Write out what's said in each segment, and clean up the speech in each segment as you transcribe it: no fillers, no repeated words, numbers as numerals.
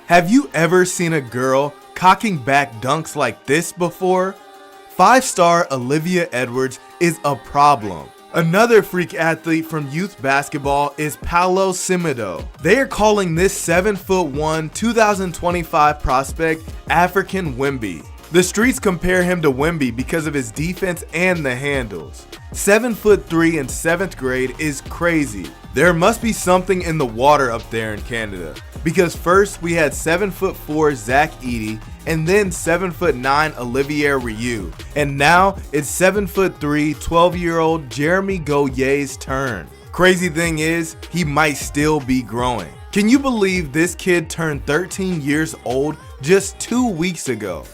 Have you ever seen a girl cocking back dunks like this before? 5-star Olivia Edwards is a problem. Another freak athlete from youth basketball is Paolo Simido. They are calling this 7'1", 2025 prospect African Wemby. The streets compare him to Wemby because of his defense and the handles. 7'3" in 7th grade is crazy. There must be something in the water up there in Canada, because first we had 7'4" Zach Edey and then 7'9" Olivier Rioux, and now it's 7'3", 12-year-old Jeremy Goyer's turn. Crazy thing is, he might still be growing. Can you believe this kid turned 13 years old just 2 weeks ago?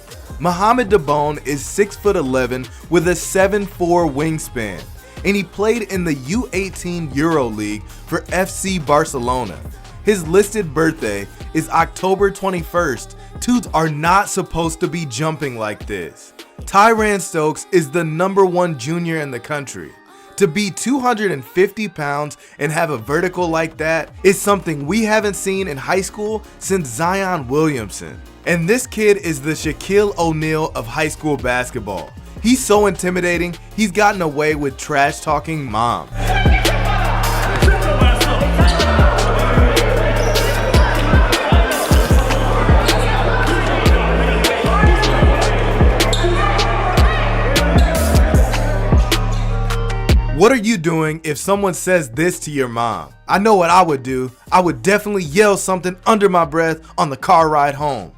Mohamed Dabone is 6'11" with a 7'4" wingspan, and he played in the U18 EuroLeague for FC Barcelona. His listed birthday is October 21st. Dudes are not supposed to be jumping like this. Tyran Stokes is the #1 junior in the country. To be 250 pounds and have a vertical like that is something we haven't seen in high school since Zion Williamson. And this kid is the Shaquille O'Neal of high school basketball. He's so intimidating, he's gotten away with trash talking mom. What are you doing if someone says this to your mom? I know what I would do. I would definitely yell something under my breath on the car ride home.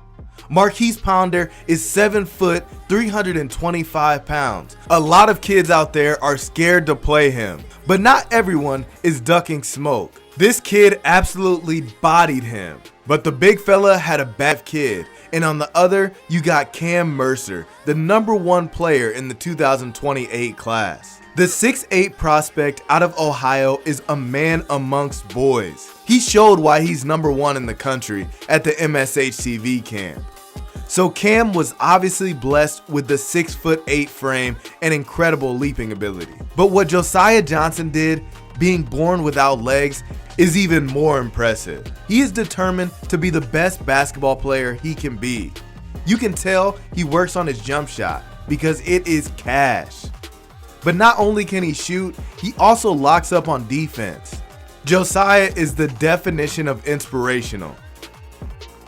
Marquise Pounder is 7 foot, 325 pounds. A lot of kids out there are scared to play him, but not everyone is ducking smoke. This kid absolutely bodied him, but the big fella had a bad kid. And on the other, you got Cam Mercer, the #1 player in the 2028 class. The 6'8" prospect out of Ohio is a man amongst boys. He showed why he's #1 in the country at the MSHTV camp. So Cam was obviously blessed with the 6'8" frame and incredible leaping ability. But what Josiah Johnson did, being born without legs, is even more impressive. He is determined to be the best basketball player he can be. You can tell he works on his jump shot because it is cash. But not only can he shoot, he also locks up on defense. Josiah is the definition of inspirational.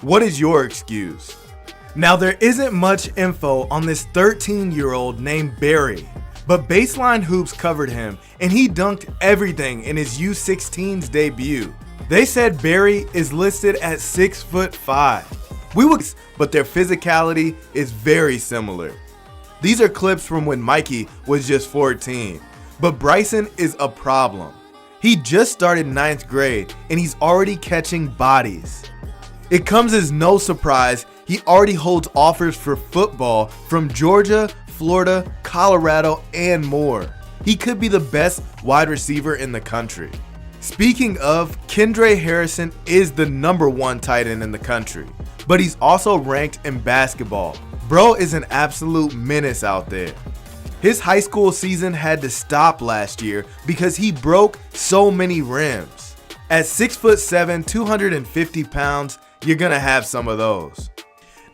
What is your excuse? Now, there isn't much info on this 13-year-old named Barry, but Baseline Hoops covered him and he dunked everything in his U16's debut. They said Barry is listed at 6'5". But their physicality is very similar. These are clips from when Mikey was just 14, but Bryson is a problem. He just started 9th grade and he's already catching bodies. It comes as no surprise he already holds offers for football from Georgia, Florida, Colorado, and more. He could be the best wide receiver in the country. Speaking of, Kendre Harrison is the #1 tight end in the country, but he's also ranked in basketball. Bro is an absolute menace out there. His high school season had to stop last year because he broke so many rims. At 6'7", 250 pounds, you're gonna have some of those.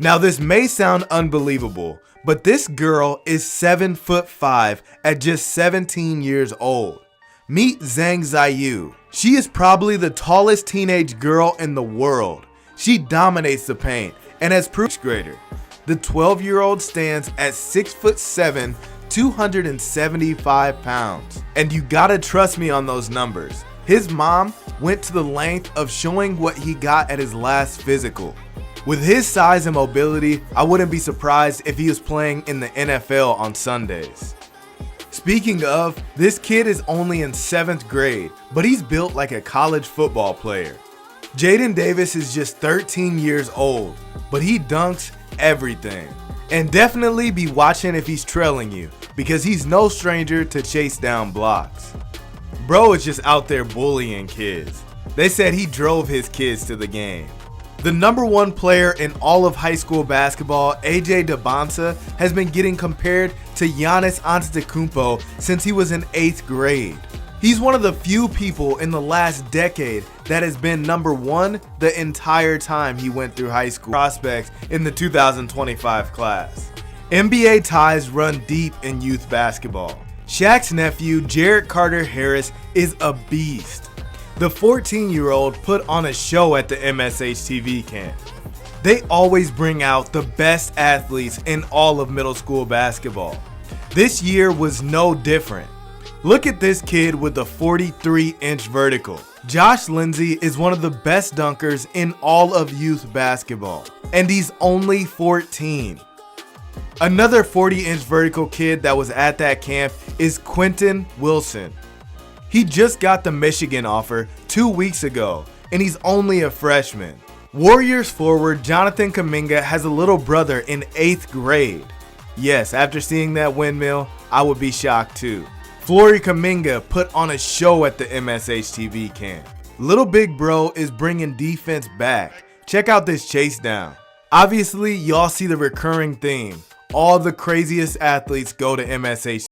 Now this may sound unbelievable, but this girl is 7'5" at just 17 years old. Meet Zhang Ziyu. She is probably the tallest teenage girl in the world. She dominates the paint and has proved greater. The 12-year-old stands at 6'7", 275 pounds. And you gotta trust me on those numbers. His mom went to the length of showing what he got at his last physical. With his size and mobility, I wouldn't be surprised if he was playing in the NFL on Sundays. Speaking of, this kid is only in 7th grade, but he's built like a college football player. Jaden Davis is just 13 years old, but he dunks everything. And definitely be watching if he's trailing you, because he's no stranger to chase down blocks. Bro is just out there bullying kids. They said he drove his kids to the game. The #1 player in all of high school basketball, AJ Debonsa, has been getting compared to Giannis Antetokounmpo since he was in 8th grade. He's one of the few people in the last decade that has been number one the entire time he went through high school. Prospects in the 2025 class. NBA ties run deep in youth basketball. Shaq's nephew, Jared Carter Harris, is a beast. The 14-year-old put on a show at the MSH TV camp. They always bring out the best athletes in all of middle school basketball. This year was no different. Look at this kid with a 43-inch vertical. Josh Lindsay is one of the best dunkers in all of youth basketball, and he's only 14. Another 40-inch vertical kid that was at that camp is Quentin Wilson. He just got the Michigan offer 2 weeks ago, and he's only a freshman. Warriors forward Jonathan Kuminga has a little brother in 8th grade. Yes, after seeing that windmill, I would be shocked too. Flory Kuminga put on a show at the MSH TV camp. Little Big Bro is bringing defense back. Check out this chase down. Obviously, y'all see the recurring theme. All the craziest athletes go to MSH